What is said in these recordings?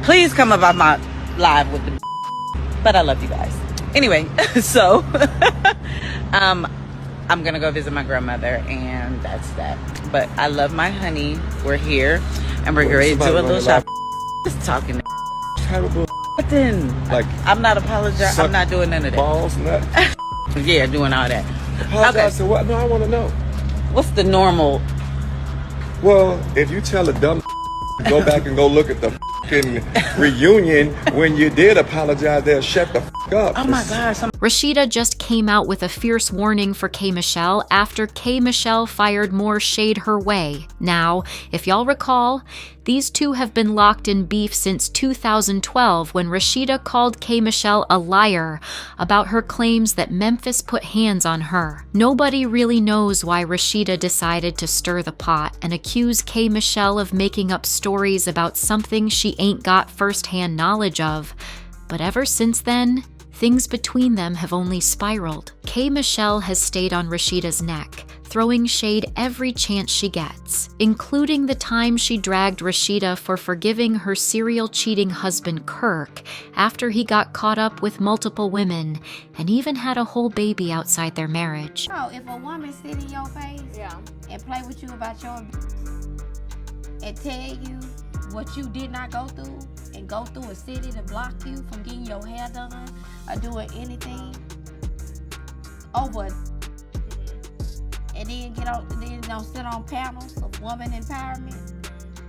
Please come about my live with the but I love you guys. Anyway, so I'm gonna go visit my grandmother, and that's that. But I love my honey. We're here, and we're ready to do a little shop. Just talking. But then, like, I'm not apologizing. I'm not doing none of that. Balls, nuts. Yeah, doing all that. Apologize to what? No, I want to know. What's the normal? Well, if you tell a dumb go back and go look at the reunion when you did apologize, they'll shut the up. Oh my gosh. Rashida just came out with a fierce warning for K. Michelle after K. Michelle fired more shade her way. Now, if y'all recall, these two have been locked in beef since 2012 when Rashida called K. Michelle a liar about her claims that Memphitz put hands on her. Nobody really knows why Rashida decided to stir the pot and accuse K. Michelle of making up stories about something she ain't got first-hand knowledge of. But ever since then, things between them have only spiraled. K. Michelle has stayed on Rashida's neck, throwing shade every chance she gets, including the time she dragged Rashida for forgiving her serial cheating husband Kirk after he got caught up with multiple women and even had a whole baby outside their marriage. Oh, if a woman sit in your face and play with you about your and tell you what you did not go through and go through a city to block you from getting your hair done or doing anything over and then don't sit on panels of woman empowerment.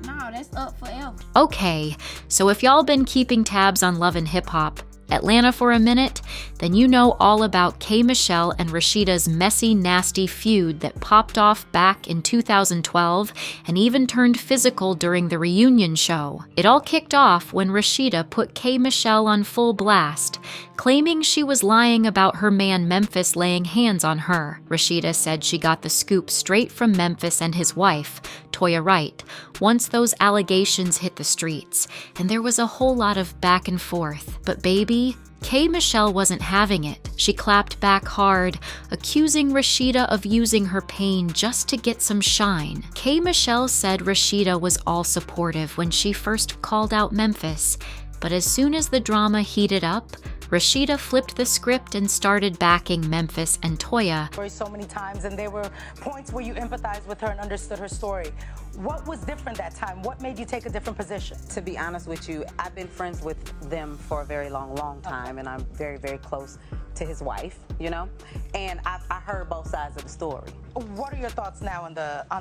No, that's up forever. Okay, so if y'all been keeping tabs on Love and Hip Hop, Atlanta for a minute, then you know all about K. Michelle and Rashida's messy, nasty feud that popped off back in 2012 and even turned physical during the reunion show. It all kicked off when Rashida put K. Michelle on full blast, claiming she was lying about her man Memphitz laying hands on her. Rashida said she got the scoop straight from Memphitz and his wife, Toya Wright, once those allegations hit the streets, and there was a whole lot of back and forth. But baby, K. Michelle wasn't having it. She clapped back hard, accusing Rashida of using her pain just to get some shine. K. Michelle said Rashida was all supportive when she first called out Memphitz, but as soon as the drama heated up, Rashida flipped the script and started backing Memphitz and Toya. So many times, and there were points where you empathized with her and understood her story. What was different that time? What made you take a different position? To be honest with you, I've been friends with them for a very long time, and I'm very, very close to his wife, you know? And I heard both sides of the story. What are your thoughts now on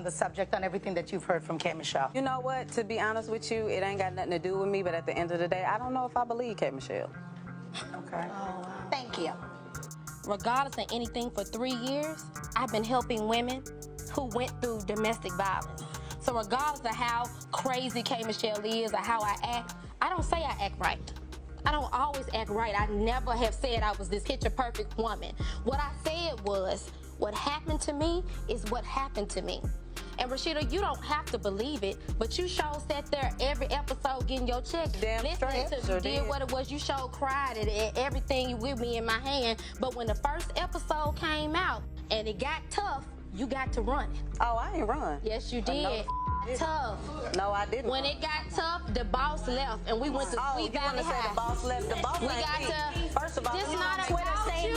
the subject, on everything that you've heard from K. Michelle? You know what? To be honest with you, it ain't got nothing to do with me, but at the end of the day, I don't know if I believe K. Michelle. Okay. Oh, wow. Thank you. Regardless of anything, for 3 years, I've been helping women who went through domestic violence. So regardless of how crazy K. Michelle is or how I act, I don't say I act right. I don't always act right. I never have said I was this picture-perfect woman. What I said was, what happened to me is what happened to me. And Rashida, you don't have to believe it, but you sure sat there every episode getting your check. Damn straight. Sure did what it was. You sure cried at everything with me in my hand. But when the first episode came out and it got tough, you got to run it. Oh, I ain't run. Yes, you did. Tough. No, I didn't. When it got tough, the boss left, and we went to Sweet Valley High. The boss left. The boss we got to. First of all, this not about you.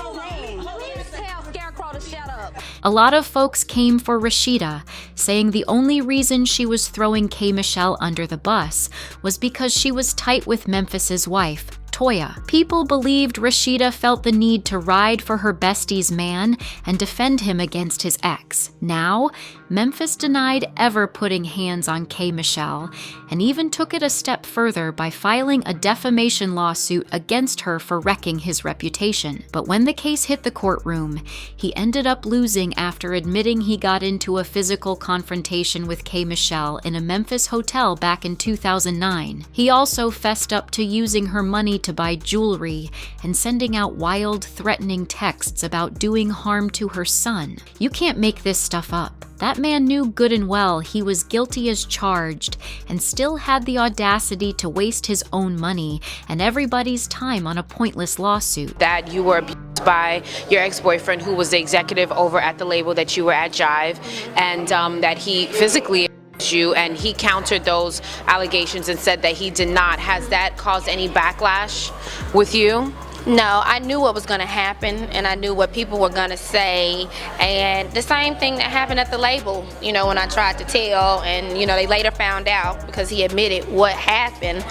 Please tell Scarecrow to shut up. A lot of folks came for Rashida, saying the only reason she was throwing K. Michelle under the bus was because she was tight with Memphitz's wife, Toya. People believed Rashida felt the need to ride for her bestie's man and defend him against his ex. Now, Memphitz denied ever putting hands on K. Michelle and even took it a step further by filing a defamation lawsuit against her for wrecking his reputation. But when the case hit the courtroom, he ended up losing after admitting he got into a physical confrontation with K. Michelle in a Memphis hotel back in 2009. He also fessed up to using her money to buy jewelry and sending out wild, threatening texts about doing harm to her son. You can't make this stuff up. That man knew good and well he was guilty as charged and still had the audacity to waste his own money and everybody's time on a pointless lawsuit. That you were abused by your ex-boyfriend, who was the executive over at the label that you were at, Jive, and that he physically abused you, and he countered those allegations and said that he did not. Has that caused any backlash with you? No, I knew what was going to happen, and I knew what people were going to say, and the same thing that happened at the label, when I tried to tell, and, they later found out because he admitted what happened.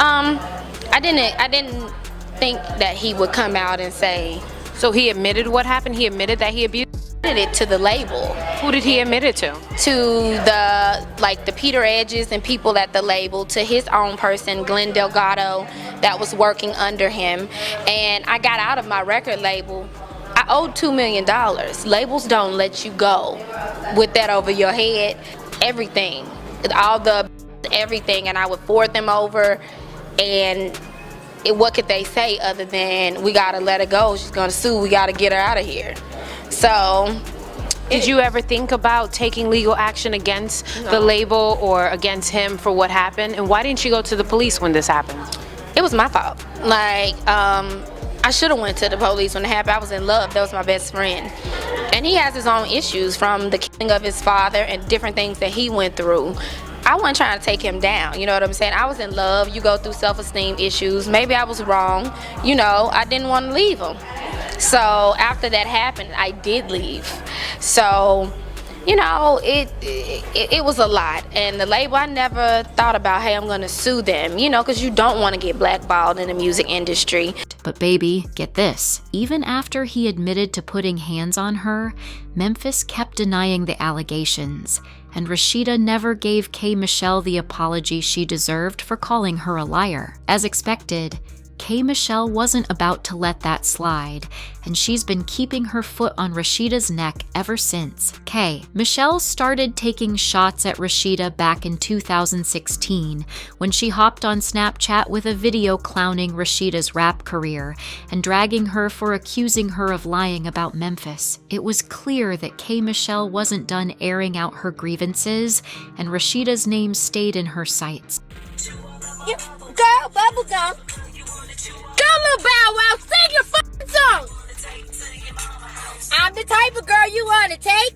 I didn't think that he would come out and say. So he admitted what happened? He admitted that he abused? It to the label. Who did he admit it to? To the Peter Edges and people at the label, to his own person, Glenn Delgado, that was working under him. And I got out of my record label. I owed $2 million. Labels don't let you go with that over your head. Everything, everything, and I would forward them over, and what could they say other than, we gotta let her go, she's gonna sue, we gotta get her out of here. So, did you ever think about taking legal action against the label or against him for what happened? And why didn't you go to the police when this happened? It was my fault. I should have went to the police when it happened. I was in love. That was my best friend. And he has his own issues, from the killing of his father and different things that he went through. I wasn't trying to take him down, you know what I'm saying? I was in love. You go through self-esteem issues. Maybe I was wrong. I didn't want to leave him. So after that happened, I did leave. So, it was a lot. And the label, I never thought about, hey, I'm going to sue them, because you don't want to get blackballed in the music industry. But baby, get this. Even after he admitted to putting hands on her, Memphitz kept denying the allegations. And Rashida never gave K. Michelle the apology she deserved for calling her a liar. As expected, K. Michelle wasn't about to let that slide, and she's been keeping her foot on Rashida's neck ever since. K. Michelle started taking shots at Rashida back in 2016 when she hopped on Snapchat with a video clowning Rashida's rap career and dragging her for accusing her of lying about Memphitz. It was clear that K. Michelle wasn't done airing out her grievances, and Rashida's name stayed in her sights. Girl, bubblegum. Go, little Bow Wow, sing your fucking song. I'm the type of girl you want to take.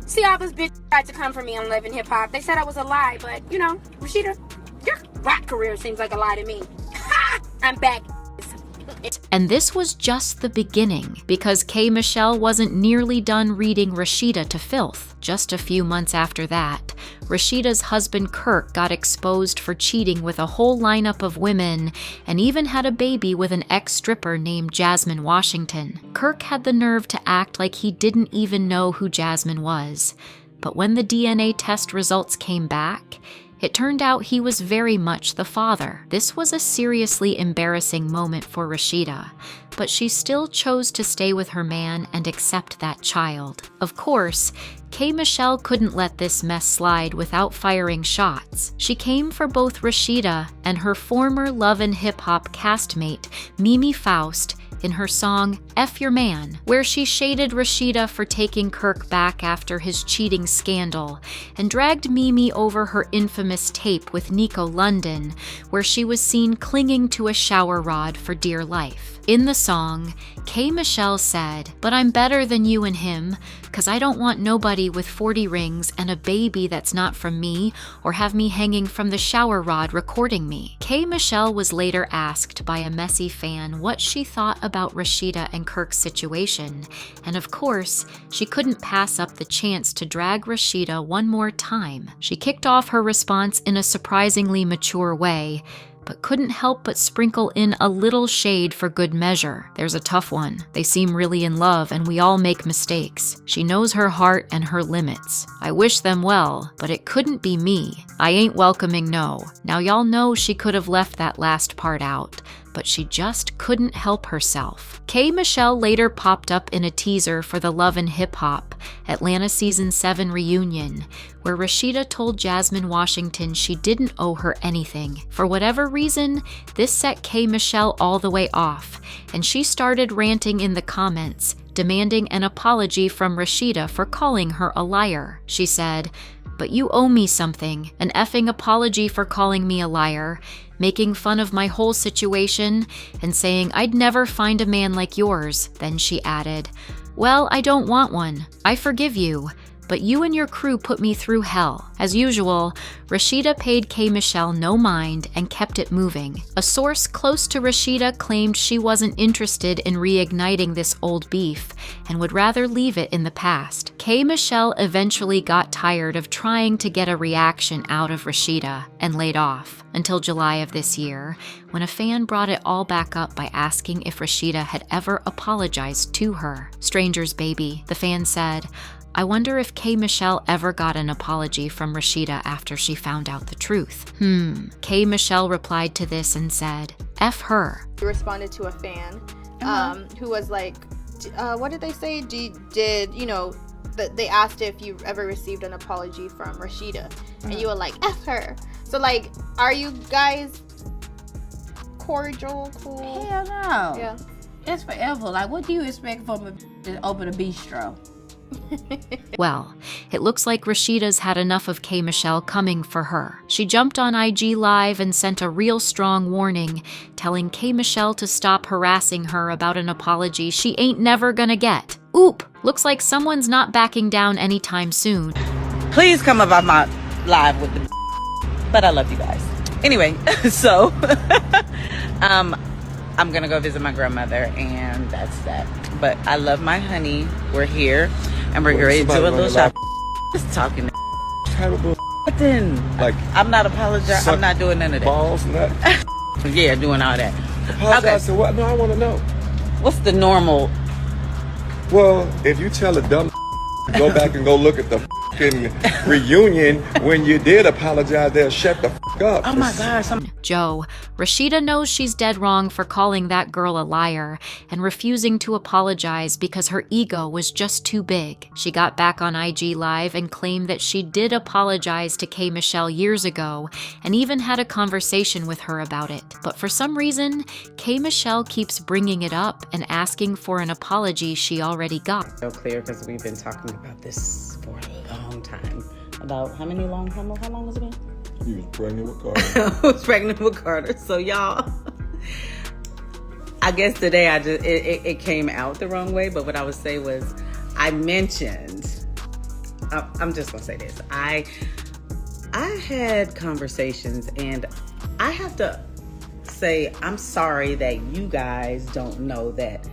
See, all those bitches tried to come for me on Love and Hip Hop. They said I was a lie, but, Rashida, your rap career seems like a lie to me. I'm back. And this was just the beginning, because K. Michelle wasn't nearly done reading Rashida to filth. Just a few months after that, Rashida's husband Kirk got exposed for cheating with a whole lineup of women and even had a baby with an ex-stripper named Jasmine Washington. Kirk had the nerve to act like he didn't even know who Jasmine was. But when the DNA test results came back, it turned out he was very much the father. This was a seriously embarrassing moment for Rashida, but she still chose to stay with her man and accept that child. Of course, K. Michelle couldn't let this mess slide without firing shots. She came for both Rashida and her former Love and Hip Hop castmate, Mimi Faust, in her song F Your Man, where she shaded Rashida for taking Kirk back after his cheating scandal, and dragged Mimi over her infamous tape with Nico London, where she was seen clinging to a shower rod for dear life. In the song, K. Michelle said, "But I'm better than you and him, 'cause I don't want nobody with 40 rings and a baby that's not from me, or have me hanging from the shower rod recording me." K. Michelle was later asked by a messy fan what she thought about Rashida and Kirk's situation, and of course, she couldn't pass up the chance to drag Rashida one more time. She kicked off her response in a surprisingly mature way, but couldn't help but sprinkle in a little shade for good measure. "There's a tough one. They seem really in love, and we all make mistakes. She knows her heart and her limits. I wish them well, but it couldn't be me. I ain't welcoming no." Now y'all know she could have left that last part out, but she just couldn't help herself. K. Michelle later popped up in a teaser for the Love and Hip Hop Atlanta Season 7 reunion, where Rashida told Jasmine Washington she didn't owe her anything. For whatever reason, this set K. Michelle all the way off, and she started ranting in the comments, demanding an apology from Rashida for calling her a liar. She said, "But you owe me something, an effing apology for calling me a liar," making fun of my whole situation and saying I'd never find a man like yours. Then she added, "Well, I don't want one. I forgive you, but you and your crew put me through hell. As usual, Rashida paid K. Michelle no mind and kept it moving. A source close to Rashida claimed she wasn't interested in reigniting this old beef and would rather leave it in the past. K. Michelle eventually got tired of trying to get a reaction out of Rashida and laid off until July of this year, when a fan brought it all back up by asking if Rashida had ever apologized to her. Stranger's baby, the fan said, "I wonder if K. Michelle ever got an apology from Rashida after she found out the truth." K. Michelle replied to this and said, "F her." You responded to a fan who was like, what did they say? Did you know, that they asked if you ever received an apology from Rashida, and you were like, F her. So like, are you guys cordial, cool? Hell no. Yeah. It's forever. Like, what do you expect from a to open a bistro? Well, it looks like Rashida's had enough of K. Michelle coming for her. She jumped on IG Live and sent a real strong warning, telling K. Michelle to stop harassing her about an apology she ain't never gonna get. Oop! Looks like someone's not backing down anytime soon. Please come about my live with the but I love you guys. Anyway, so I'm gonna go visit my grandmother, and that's that. But I love my honey. We're here, and we're ready to do a little shop. Just talking. Terrible. But then, Like, I'm not apologizing. I'm not doing none of that. balls, nut. Yeah, doing all that. Apologize to what? No, I want to know. What's the normal? Well, if you tell a dumb go back and go look at the fucking reunion when you did apologize, they'll shut the fuck up. Oh my gosh! Joe, Rashida knows she's dead wrong for calling that girl a liar and refusing to apologize because her ego was just too big. She got back on IG Live and claimed that she did apologize to K. Michelle years ago and even had a conversation with her about it. But for some reason, K. Michelle keeps bringing it up and asking for an apology she already got. So clear, because we've been talking about this for a long time. About how long has it been? You was pregnant with Carter. I was pregnant with Carter. So y'all, I guess today it came out the wrong way. But what I would say was, I mentioned. I'm just gonna say this. I had conversations, and I have to say I'm sorry that you guys don't know that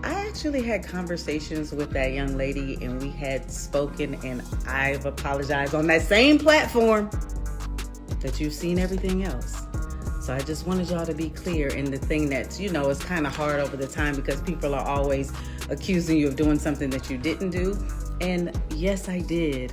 I actually had conversations with that young lady, and we had spoken, and I've apologized on that same platform that you've seen everything else. So I just wanted y'all to be clear. And the thing that's, it's kind of hard over the time because people are always accusing you of doing something that you didn't do. And yes, I did.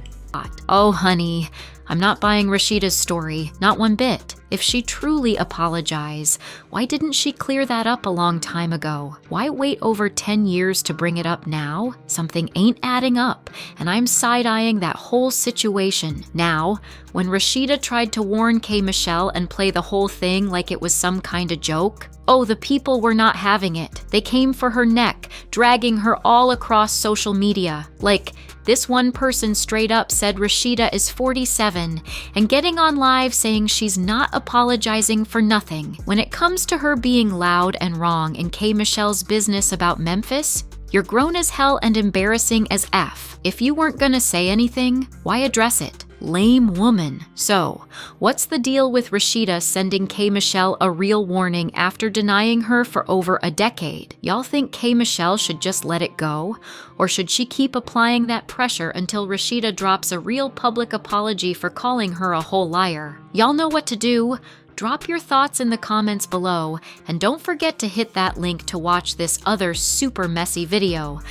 Oh, honey, I'm not buying Rashida's story, not one bit. If she truly apologized, why didn't she clear that up a long time ago? Why wait over 10 years to bring it up now? Something ain't adding up, and I'm side-eyeing that whole situation. Now, when Rashida tried to warn K. Michelle and play the whole thing like it was some kind of joke, oh, the people were not having it. They came for her neck, dragging her all across social media. Like, this one person straight up said Rashida is 47 and getting on live saying she's not apologizing for nothing. When it comes to her being loud and wrong in K. Michelle's business about Memphis, you're grown as hell and embarrassing as F. If you weren't gonna say anything, why address it? Lame woman. So, what's the deal with Rashida sending K. Michelle a real warning after denying her for over a decade? Y'all think K. Michelle should just let it go? Or should she keep applying that pressure until Rashida drops a real public apology for calling her a whole liar? Y'all know what to do. Drop your thoughts in the comments below, and don't forget to hit that link to watch this other super messy video.